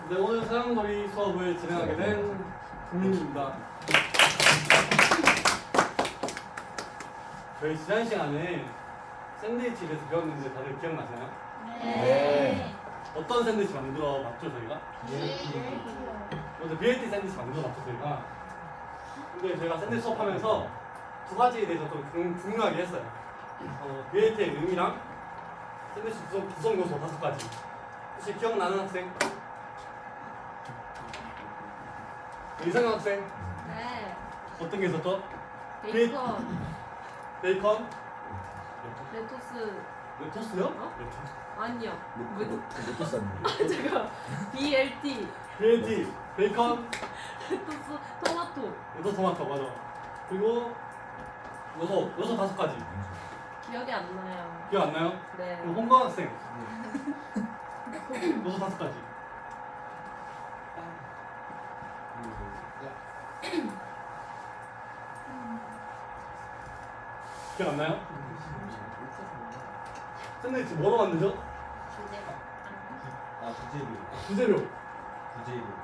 네, 오늘 서양놀이 수업을 진행하게 된 국민입니다. 저희 지난 시간에 샌드위치에 대해서 배웠는데 다들 기억나시나요? 네. 어떤 샌드위치 만들어 봤죠 저희가? 먼저 BLT 샌드위치 만들어 봤죠 저희가. 근데 저희가 샌드위치 수업하면서 두 가지에 대해서 좀 중요하게 했어요. BLT의 의미랑 샌드위치 구성 요소 5가지. 혹시 기억나는 학생? 이상형 학생? 네. 어떤 게 있었죠? 베이컨, 베이컨? 레토스. 토스요? 어? 아니요. 로또스 잠깐. BLT, BLT, 베이컨, 레토스, 토마토. 토마토 맞아. 그리고 요소 5가지. 기억이 안 나요. 기억 안 나요? 네. 그럼 홍광 학생 요소 5가지. 기억 안 나요? 샌드위치 뭐로 만들죠?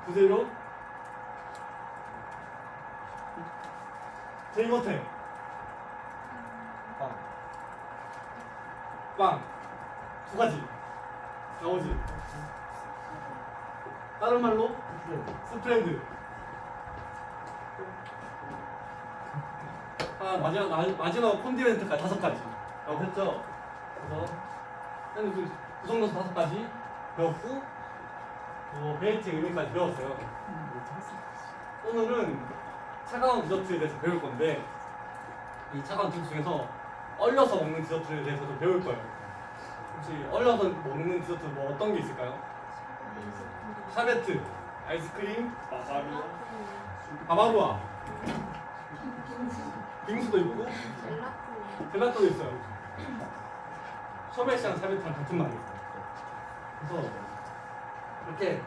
부재료. 제이거태 빵 2가지. 나머지 다른 말로 스프레드. 마지막 콘디멘트까지 5가지 라고 했죠. 그래서 샌드위치 구성 요소 5가지 배웠고 베이트 의미까지 배웠어요. 오늘은 차가운 디저트에 대해서 배울 건데 이 차가운 디저트 중에서 얼려서 먹는 디저트에 대해서 좀 배울 거예요. 혹시 얼려서 먹는 디저트 뭐 어떤 게 있을까요? 샤베트, 아이스크림, 바바루아, 빙수도 있고 젤라또도 있어요. 셔베시랑 샤베트랑 같은 말이에요. 그래서 이렇게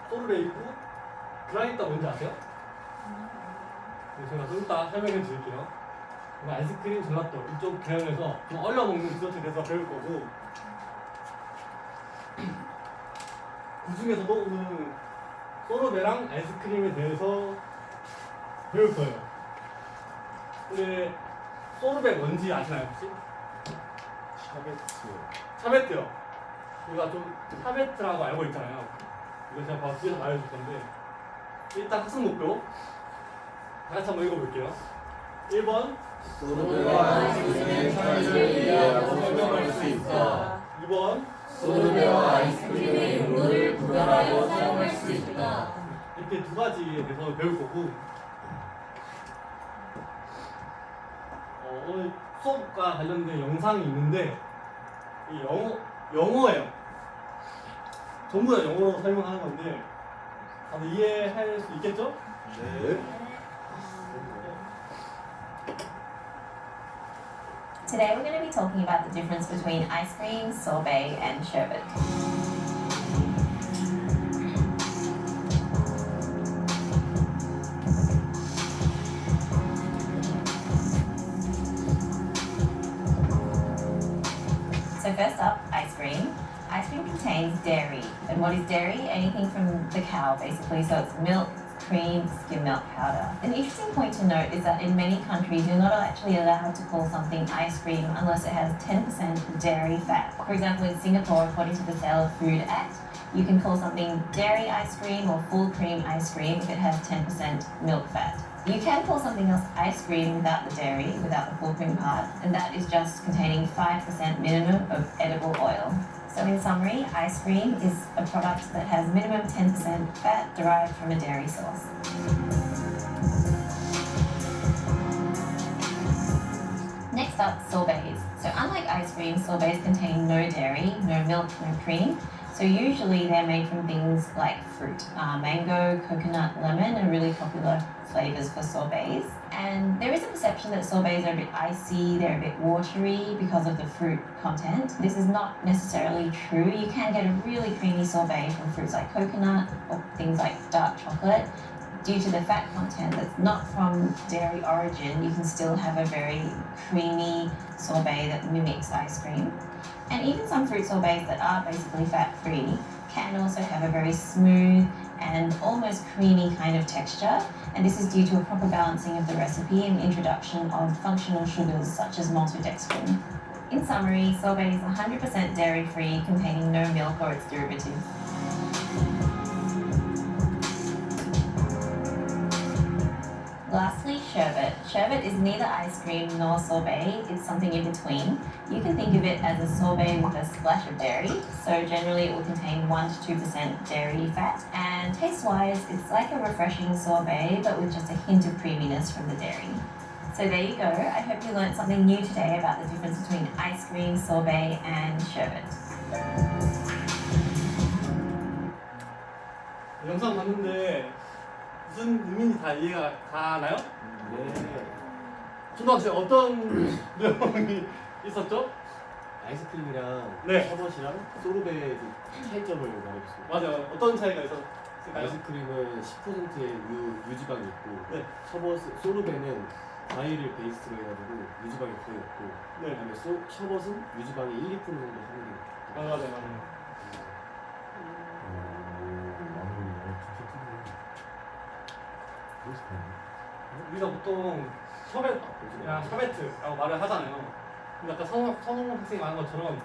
소르베 있고 그라니타 뭔지 아세요? 제가 좀 이따 설명해 드릴게요. 아이스크림, 젤라또 이쪽 계열에서 좀 얼려 먹는 디저트에 대해서 배울 거고 그 중에서도 오늘 소르베랑 아이스크림에 대해서 배울 거예요. 근데 소르베 뭔지 아시나요 혹시? 샤베트요. 우리가 좀 샤베트라고 알고 있잖아요. 이거 제가 바로 뒤에서 말해줄 건데 일단 학습 목표 다 같이 한번 읽어볼게요. 1번 소르베와 아이스크림의 차이를 이해하고 설명할 수 있다. 2번 소르베와 아이스크림의 용도를 구별하고 사용할 수 있다. 이렇게 2가지에 대해서 배울 거고 오늘 수업과 관련된 영상이 있는데 이 영어예요. 전부 다 영어로 설명하는 건데 다들 이해할 수 있겠죠? 네. Today we're going to be talking about the difference between ice cream, sorbet and sherbet. So first up, ice cream. Ice cream contains dairy. And what is dairy? Anything from the cow basically. So it's milk, cream, skim milk powder. An interesting point to note is that in many countries you're not actually allowed to call something ice cream unless it has 10% dairy fat. For example, in Singapore, according to the Sale of Food Act, you can call something dairy ice cream or full cream ice cream if it has 10% milk fat. You can call something else ice cream without the dairy, without the full cream part, and that is just containing 5% minimum of edible oil. So in summary, ice cream is a product that has minimum 10% fat derived from a dairy source. Next up, sorbets. So unlike ice cream, sorbets contain no dairy, no milk, no cream. So usually they're made from things like fruit. Mango, coconut, lemon are really popular flavors for sorbets. And there is a perception that sorbets are a bit icy, they're a bit watery because of the fruit content. This is not necessarily true. You can get a really creamy sorbet from fruits like coconut or things like dark chocolate. due to the fat content that's not from dairy origin, you can still have a very creamy sorbet that mimics ice cream. And even some fruit sorbets that are basically fat-free can also have a very smooth and almost creamy kind of texture. And this is due to a proper balancing of the recipe and introduction of functional sugars such as maltodextrin. In summary, sorbet is 100% dairy-free, containing no milk or its derivatives. Lastly, sherbet. Sherbet is neither ice cream nor sorbet, it's something in between. You can think of it as a sorbet with a splash of dairy, so generally it will contain 1 to 2% dairy fat. And taste-wise, it's like a refreshing sorbet, but with just a hint of creaminess from the dairy. So there you go. I hope you learned something new today about the difference between ice cream, sorbet, and sherbet. 영상 봤는데 무슨 의미인지 다 이해가 가나요? 네. 초등학생 어떤 내용이 있었죠? 아이스크림이랑 네. 셔벗이랑 소르베의 차이점을 말해주세요. 맞아요. 어떤 차이가 있었을까요? 아이스크림은 10%의 유지방이 있고 네. 소르베는 과일을 베이스로 해가지고 유지방이 거의 없고 네. 그다음에 셔벗은 유지방이 1, 2% 정도 하는 게 맞아요. 우리가 보통 셔벳이랑 셔베트라고 말을 하잖아요. 근데 아까 선홍 학생이 말한 것처럼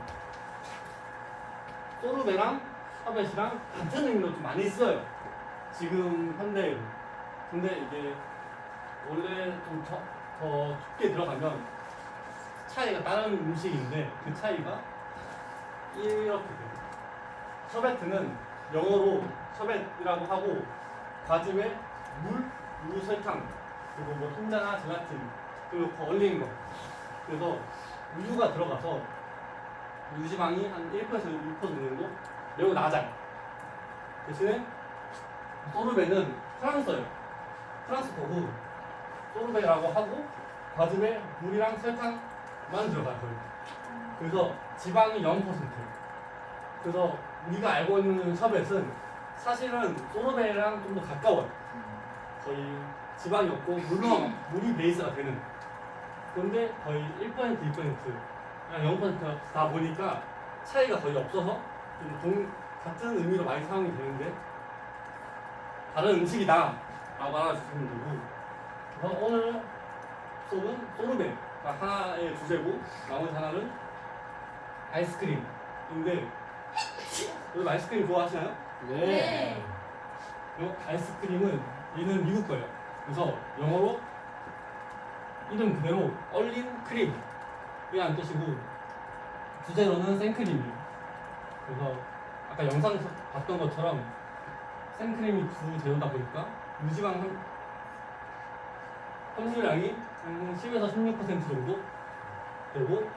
소르베랑 셔벳이랑 같은 의미로 좀 많이 써요. 지금 현대에도. 근데 이게 원래 좀 더 깊게 들어가면 차이가 다른 음식인데 그 차이가 이렇게 돼요. 셔베트는 영어로 셔벳이라고 하고 과즙에 물, 설탕, 그리고 뭐 혼자나 젤라틴, 그리고 얼린 거. 그래서 우유가 들어가서 유지방이 한 1%에서 6% 정도 매우 낮아요. 대신에 소르베는 프랑스어예요. 프랑스 거고 소르베라고 하고 과즙에 물이랑 설탕만 들어가요. 거의. 그래서 지방이 0%. 그래서 우리가 알고 있는 셔벳은 사실은 소르베랑 좀 더 가까워요. 거의 지방이 없고 물이 베이스가 되는. 그런데 거의 1%, 2%랑 0%다 보니까 차이가 거의 없어서 좀 같은 의미로 많이 사용이 되는데 다른 음식이다 라고 알아주시면 되고, 그래서 오늘 수업은 소르베가 하나의 주제고 나머지 하나는 아이스크림인데, 여러분 아이스크림 좋아하시나요? 네. 아이스크림은 얘는 미국 거예요. 그래서 영어로 이름 그대로 얼린 크림이라는 뜻이고 주재료는 생크림이에요. 그래서 아까 영상에서 봤던 것처럼 생크림이 주재료다 보니까 유지방 함유량이 한 10에서 16% 정도 되고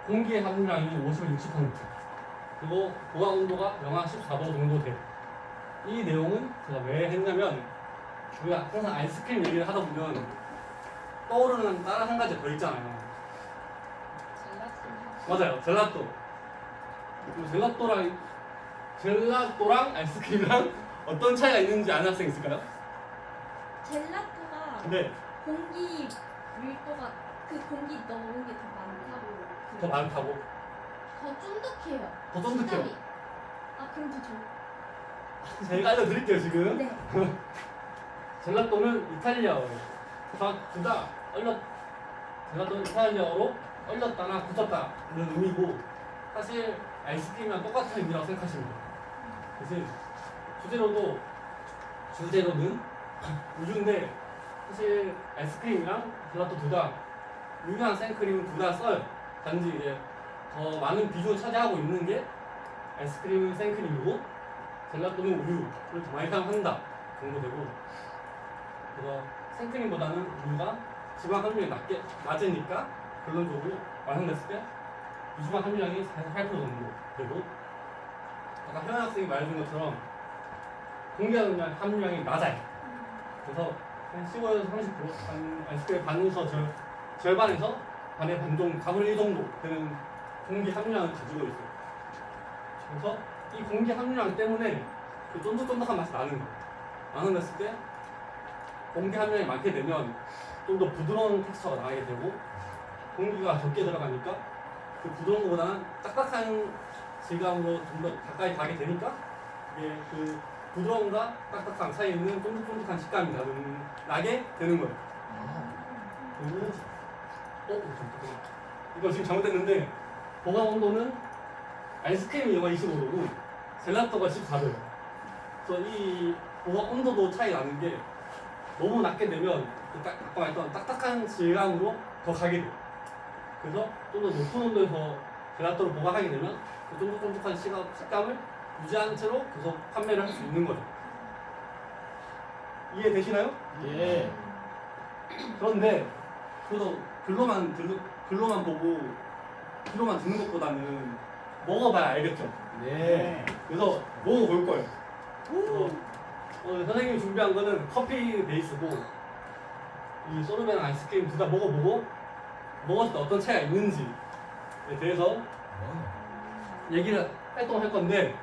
공기의 함유량이 50에서 60%, 그리고 보관 온도가 영하 14도 정도 돼요. 이 내용은 제가 왜 했냐면 우리가 항상 아이스크림 얘기를 하다 보면 떠오르는 다른 한 가지 더 있잖아요. 맞아요, 젤라또. 젤라또랑 아이스크림이랑 어떤 차이가 있는지 아는 학생 있을까요? 젤라또가 네, 공기 밀도가 그 공기 넣은 게 더 많다고. 더 많다고. 더 쫀득해요. 더 쫀득해요. 식감이. 아 그럼 더 좋. 제가 알려드릴게요 지금. 네. 젤라또는 이탈리아어예요. 둘다 젤라또는 이탈리아어로 얼렸다나 굳혔다는 의미고, 사실 아이스크림이랑 똑같은 의미라고 생각하시면 돼요. 대신 주재료는 우유인데, 사실 아이스크림이랑 젤라또 둘 다 우유랑 생크림은 둘 다 써요. 단지 이제 더 많은 비중을 차지하고 있는 게 아이스크림은 생크림이고 젤라또는 우유를 더 많이 사용한다 정도 되고, 그래서 생크림보다는 우유가 지방 함유량이 낮으니까 결론적으로 완성됐을 때 유지방 함유량이 48% 정도 되고, 아까 혜연 학생이 말해준 것처럼 공기 함유량이 낮아요. 그래서 한 15에서 30%, 한 아이스크림 반에서 절반에서 반의 반 정도, 4분의 1 정도 되는 공기 함유량을 가지고 있어요. 그래서 이 공기 함유량 때문에 그 쫀득쫀득한 맛이 나는 거예요. 완성됐을 때 공기 함량이 많게 되면 좀 더 부드러운 텍스처가 나게 되고 공기가 적게 들어가니까 그 부드러운 것보다는 딱딱한 질감으로 좀 더 가까이 가게 되니까 이게 그 부드러움과 딱딱함 사이에 있는 쫀득쫀득한 식감이 나게 되는 거예요. 그리고 이거 지금 잘못됐는데 보관 온도는 아이스크림이 영하 25도고 젤라또가 14도예요. 그래서 이 보관 온도도 차이 나는 게 너무 낮게 되면 아까 말했던 딱딱한 질감으로 더 가게 돼요. 그래서 좀 더 높은 온도에서 젤라또를 보관하게 되면 그 쫀득쫀득한 식감을 유지한 채로 계속 판매를 할 수 있는 거죠. 이해되시나요? 예. 그런데 그래서 글로만 보고 귀로만 듣는 것보다는 먹어봐야 알겠죠. 네. 그래서 먹어볼 거예요. 선생님이 준비한 거는 커피 베이스고 이 소르베랑 아이스크림 둘 다 먹어보고 먹었을 때 어떤 차이가 있는지에 대해서 얘기를 활동할 건데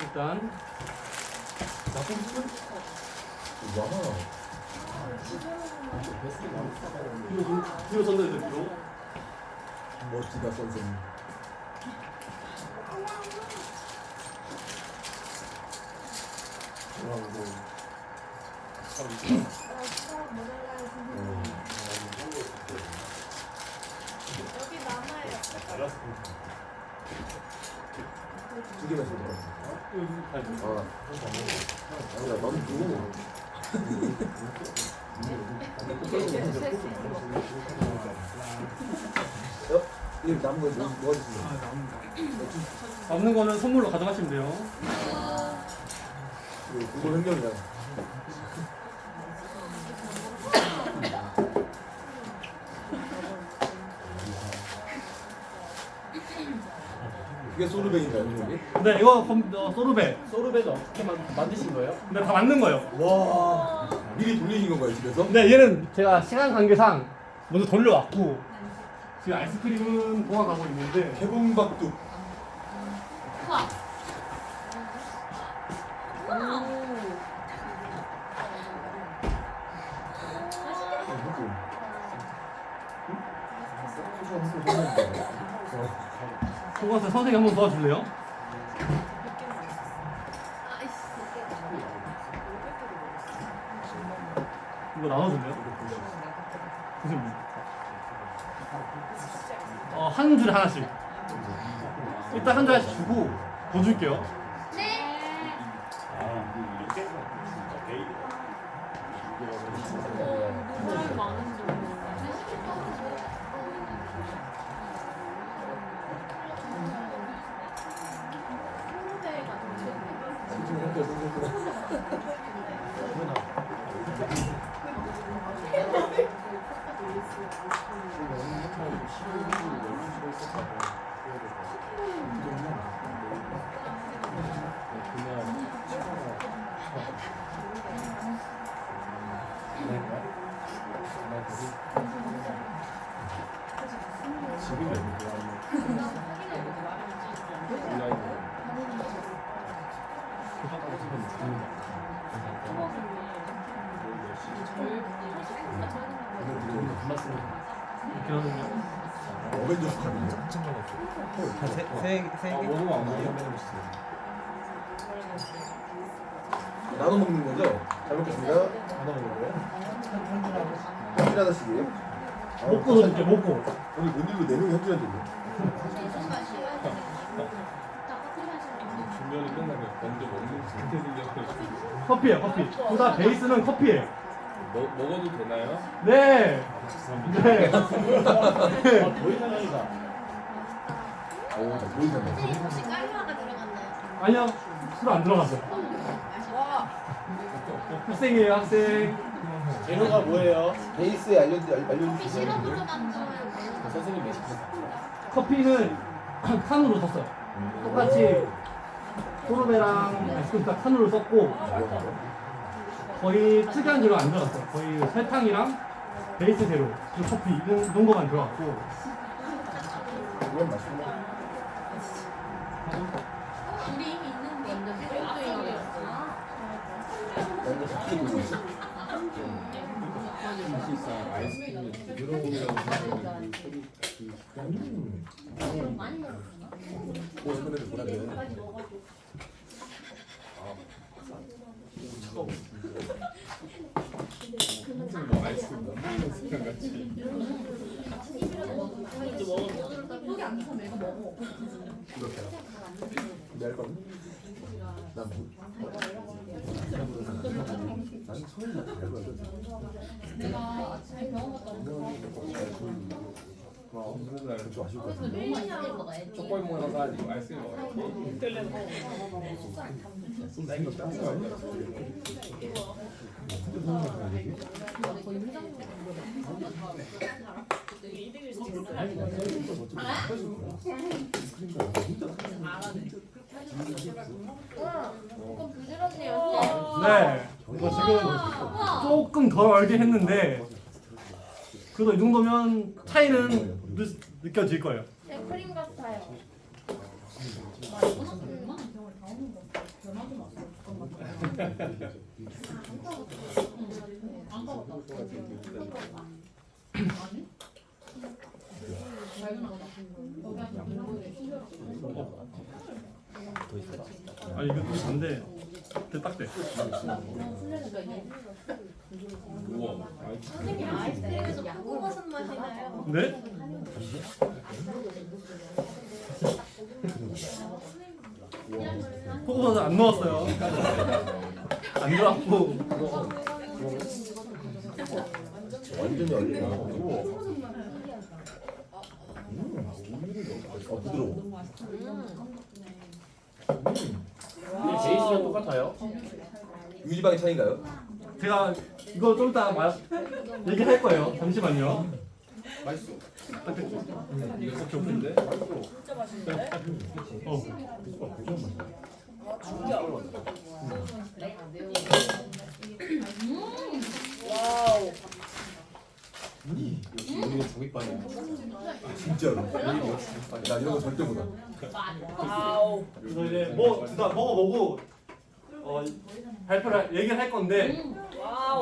일단 뒤로 선들들 뒤로. 멋지다 선생님. 여기 남아요. 두 개만 줘. 야, 너는 누구? 이 남은 거 뭐 하시는 남는 거는 선물로 가져가시면 돼요. 그거 횡령이야. 이게 소르베인가요, 선생님? 네, 이거 소르베. 소르베는 어떻게 만드신 거예요? 근데 다 맞는 거예요. 와, 미리 돌리신 건가요, 집에서? 네, 얘는 제가 시간 관계상 먼저 돌려왔고 지금 아이스크림은 보관하고 있는데 개봉박두. 우와. 그것을 선생님 한번 도와줄래요? 이거 나눠줄래요? 선생님. 한 줄에 하나씩. 일단 한 줄에 하나씩 주고 더 줄게요. 사람이 많은데. 이렇게 하는요. 어벤져스 카드인데? 나눠 먹는 거죠? 잘 먹겠습니다. 나눠 먹는 거예요? 현준 하나씩이에요? 먹고 넣어줄게, 먹고. 오늘 웬일로 4명이 현준한테 있네. 중간에 끝나면 먼저 먹는 상태 생겨서 커피예요, 커피. 둘 다 베이스는 커피예요. 먹어도 되나요? 네. 네. 오, 보이잖아. 선생님 혹시 깔루아가 들어갔나요? 아니요, 술 안 들어갔어요. 학생이에요, 학생. 재료가 뭐예요? 베이스에 커피 알려주시죠. 시럽으로 만들어요. 선생님 레시피 커피는 칸으로 샀어요. 똑같이 소르베랑 아이스크림 다 칸으로 썼고 거의 특이한 재료 안 들어갔어요. 거의 설탕이랑 베이스 재료, 그리고 커피 이 정도만 들어갔고 이건 맛있네. 우리 이미 있는데. 좀 많이 먹었나? 보시면 뭐라래? 까지 먹어도. 뭐 아이스크림 못 먹는 습관 같이. 속이 안 타면 이거 먹어. 이렇게. 내할 거는? 난 뭐? 난 처음에 잘 거야. 내가 아침에 병원 갔다 맨날 좀 아쉬울 것 같아. 너무 맛있게 먹어야지. 초콜릿 먹으러 가가지고 아이스크림 먹어요. 나 이거 딴거 아니야? 조금 부드럽네요. 네. 이거 지금 조금 덜 얼긴 했는데 그래도 이 정도면 차이는 느껴질 거예요. 네, 크림 같아요. 아니 이거 좀 반대. 딱 돼. 우와. 선생님 아이스크림에서 표고버섯 맛이 나요. 네? 포고버섯 안 넣었어요. 안 들어갔고. 완전히 얼려. 부드러워. 베이스랑 똑같아요? 유지방의 차이인가요? 제가 이거 좀 이따 얘기할 거예요. 잠시만요. 맛있어. 딱 됐죠? 이거 꼭 좋은데? 어. 역시 우리가 종이빵이야. 진짜로. 나 이런 거 절대 못해. 그래서 이제 뭐 둘 다 먹어보고 발표를 얘기를 할 건데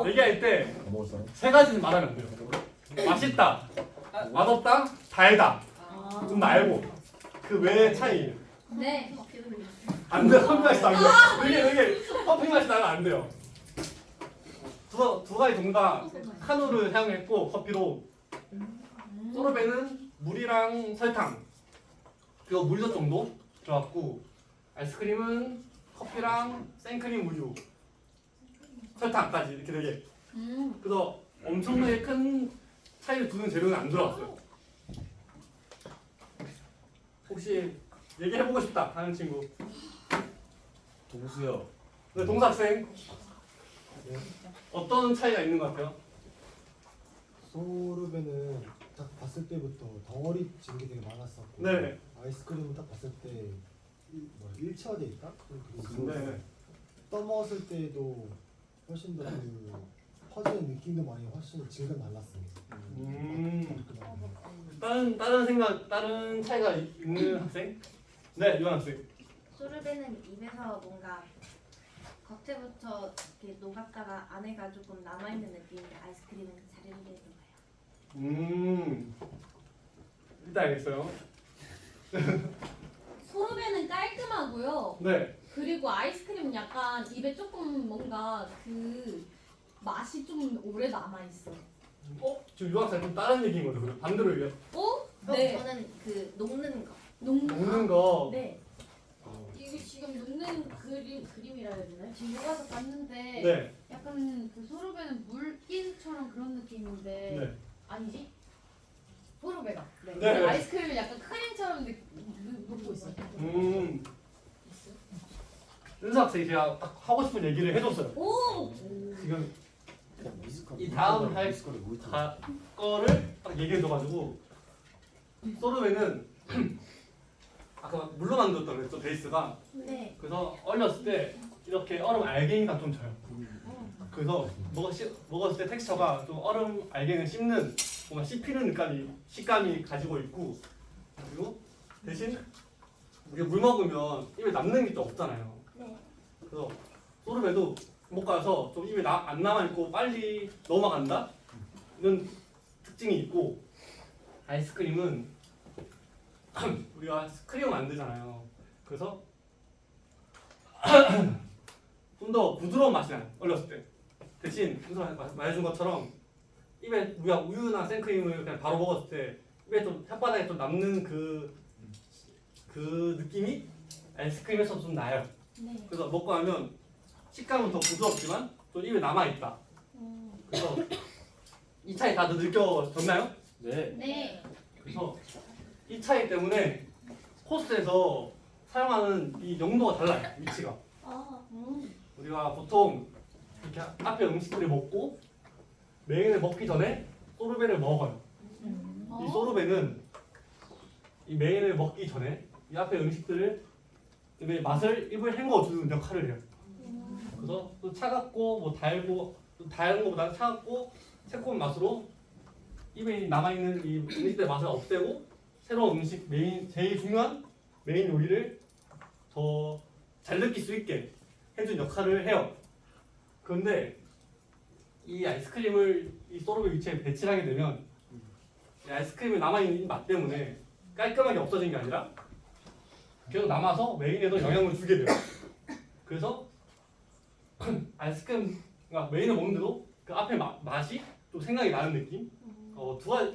얘기할 때 다 먹었어. 세 가지는 말하면 안 돼요. 맛있다, 맛없다, 달다. 좀 말고 그 외의 차이. 네. 안 돼요. 커피 맛이 안 돼요. 이게 커피 맛이 나면 안 돼요. 두 가지 정답 카누를 사용했고 커피로 소르베는 물이랑 설탕 그리고 물엿 정도 들어갔고 아이스크림은 커피랑 생크림 우유 설탕까지 이렇게 되게 그래서 엄청나게 큰 차이를 두는 재료는 안 들어갔어요. 혹시 얘기해보고 싶다 하는 친구. 동수요. 네, 동사학생 어떤 차이가 있는 것 같아요? 소르베는 딱 봤을 때부터 덩어리 진 게 되게 많았었고 네. 아이스크림은 딱 봤을 때 일체화돼 있다? 그리고 네. 떠먹었을 때도 훨씬 더 그 퍼지는 느낌도 많이 훨씬 질감 달랐습니다. 다른 차이가 있는 학생? 네, 유한 학생. 소르베는 입에서 뭔가 겉에부터 이렇게 녹았다가 안에가 조금 남아있는 느낌인데 아이스크림은 자르르게 녹아요. 일단 알겠어요. 소르베는 깔끔하고요. 네. 그리고 아이스크림은 약간 입에 조금 뭔가 그 맛이 좀 오래 남아 있어. 지금 유한 학생 좀 다른 얘기인 거죠? 그럼 반대로 얘기해. 네. 저는 그 녹는 거. 먹는 거. 네. 이게 지금 녹는 그림이라 해야 되나요? 지금 녹아서 봤는데 네. 약간 그 소르베는 물기처럼 그런 느낌인데 네. 아니지? 소르베가 네. 네. 아이스크림을 약간 크림처럼 녹고 있어요. 은서 학생이 제가 딱 하고 싶은 얘기를 해줬어요. 오! 지금 이 다음 할 거를 딱 얘기해줘가지고 소르베는 아까 물로 만들었다고 그랬죠 베이스가. 네. 그래서 얼렸을 때 이렇게 얼음 알갱이가 좀 져요. 그래서 먹었을 때 텍스처가 좀 얼음 알갱이를 씹는 뭔가 씹히는 식감이 가지고 있고 그리고 대신 우리가 물 먹으면 입에 남는 게 또 없잖아요. 네. 그래서 소르베도 못 가서 좀 입에 안 남아 있고 빨리 넘어간다 이런 특징이 있고 아이스크림은 우리가 크림 만들잖아요. 그래서 좀 더 부드러운 맛이 나요. 어렸을 때. 대신 말해준 것처럼 입에 우리가 우유나 생크림을 그냥 바로 먹었을 때 입에 좀 혓바닥에 좀 남는 그 느낌이 아이스크림에서 좀 나요. 네. 그래서 먹고 나면 식감은 더 부드럽지만 좀 입에 남아 있다. 그래서 이 차이 다들 느껴졌나요? 네. 네. 그래서 이 차이 때문에 코스에서 사용하는 이 용도가 달라요. 위치가. 우리가 보통 이렇게 앞에 음식들을 먹고 메인을 먹기 전에 소르베를 먹어요. 이 소르베는 이 메인을 먹기 전에 이 앞에 음식들을 맛을 입을 헹궈주는 역할을 해요. 그래서 또 차갑고 뭐 달고 또 다른 것보다는 차갑고 새콤한 맛으로 입에 남아있는 이 음식들의 맛을 없애고 새로운 음식 메인 제일 중요한 메인 요리를 더 잘 느낄 수 있게 해준 역할을 해요. 그런데 이 아이스크림을 이 소르베 위치에 배치를 하게 되면 이 아이스크림에 남아있는 맛 때문에 깔끔하게 없어진 게 아니라 계속 남아서 메인에도 영향을 주게 돼요. 그래서 아이스크림 그러니까 메인을 먹는데도 그 앞에 맛이 좀 생각이 나는 느낌.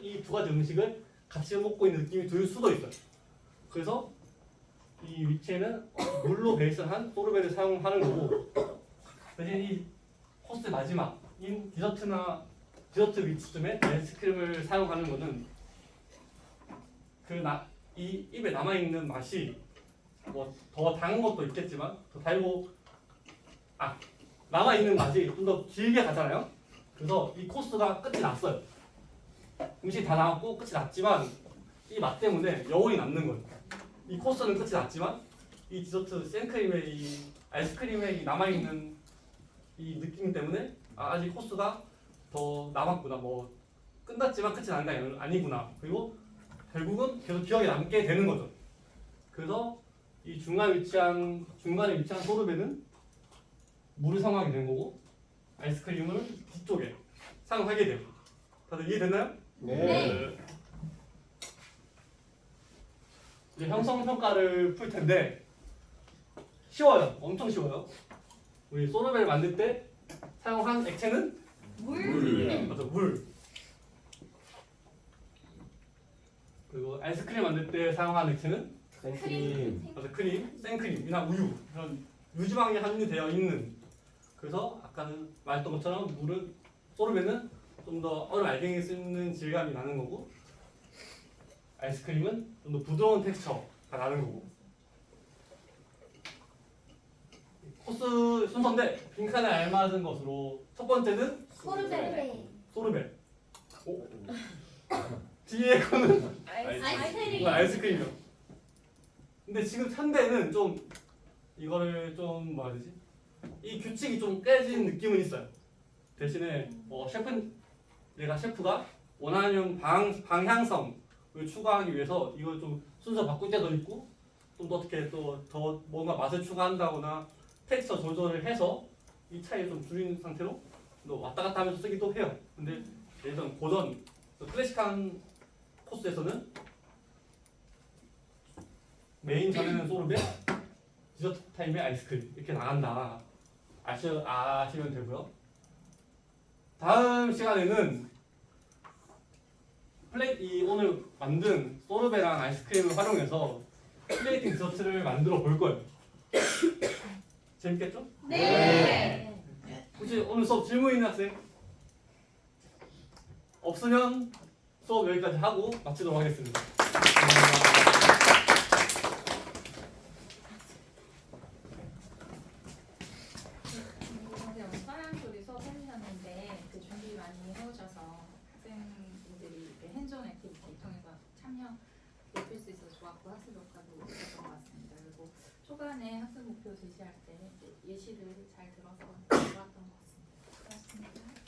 이 두 가지 음식을 같이 먹고 있는 느낌이 들 수도 있어요. 그래서 이 위치에는 물로 베이스한 소르베를 사용하는 거고 대신 이 코스 마지막인 디저트 위치쯤에 아이스크림을 사용하는 거는 이 입에 남아 있는 맛이 뭐 더 단 것도 있겠지만 더 달고 남아 있는 맛이 좀 더 길게 가잖아요. 그래서 이 코스가 끝이 났어요. 음식이 다 나왔고 끝이 났지만 이 맛 때문에 여운이 남는 거예요. 이 코스는 끝이 났지만 이 디저트 생크림의 이 아이스크림에 이 남아 있는 이 느낌 때문에 아직 코스가 더 남았구나. 뭐 끝났지만 끝이 난 게 아니구나. 그리고 결국은 계속 기억에 남게 되는 거죠. 그래서 이 중간에 위치한 소르베는 물을 사용하게 된 거고 아이스크림을 뒤쪽에 사용하게 돼요. 다들 이해됐나요? 네. 이제 형성 평가를 풀 텐데 쉬워요. 엄청 쉬워요. 우리 소르베를 만들 때 사용한 액체는 물. 맞아, 물. 그리고 아이스크림 만들 때 사용한 액체는 생크림. 맞아, 크림, 생크림이나 우유 이런 유지방이 함유되어 있는. 그래서 아까는 말했던 것처럼 소르베는 좀 더 얼음 알갱이 쓰는 질감이 나는 거고 아이스크림은 좀 더 부드러운 텍스처가 나는 거고. 코스 순서인데 빈칸에 알맞은 것으로 첫 번째는 소르베. 오. 뒤에 거는 아이스크림이요. 근데 지금 현대는 좀 이거를 좀 뭐라 해야 되지? 이 규칙이 좀 깨진 느낌은 있어요. 대신에 내가 셰프가 원하는 방향성을 추가하기 위해서 이걸 좀 순서 바꿀 때도 있고 좀 더 어떻게 또 더 뭔가 맛을 추가한다거나 텍스처 조절을 해서 이 차이를 좀 줄이는 상태로 또 왔다 갔다 하면서 쓰기도 해요. 근데 예전 고전 클래식한 코스에서는 메인 전에는 소르베, 디저트 타임에 아이스크림 이렇게 나간다. 아시면 되고요. 다음 시간에는 오늘 만든 소르베랑 아이스크림을 활용해서 플레이팅 디저트를 만들어 볼 거예요. 재밌겠죠? 네. 혹시 오늘 수업 질문 있는 학생? 없으면 수업 여기까지 하고 마치도록 하겠습니다. 오늘 서양소리 수업 해주셨는데 그 준비 많이 해오셔서 학생분들이 이렇게 핸즈온 액티비티 통해서 참여 높일 수 있어서 좋았고 학습 효과도 있었던 것 같습니다. 그리고 초반에 학습 목표 제시할 때 예시를 잘 들어서 좋았던 것 같습니다. 고맙습니다.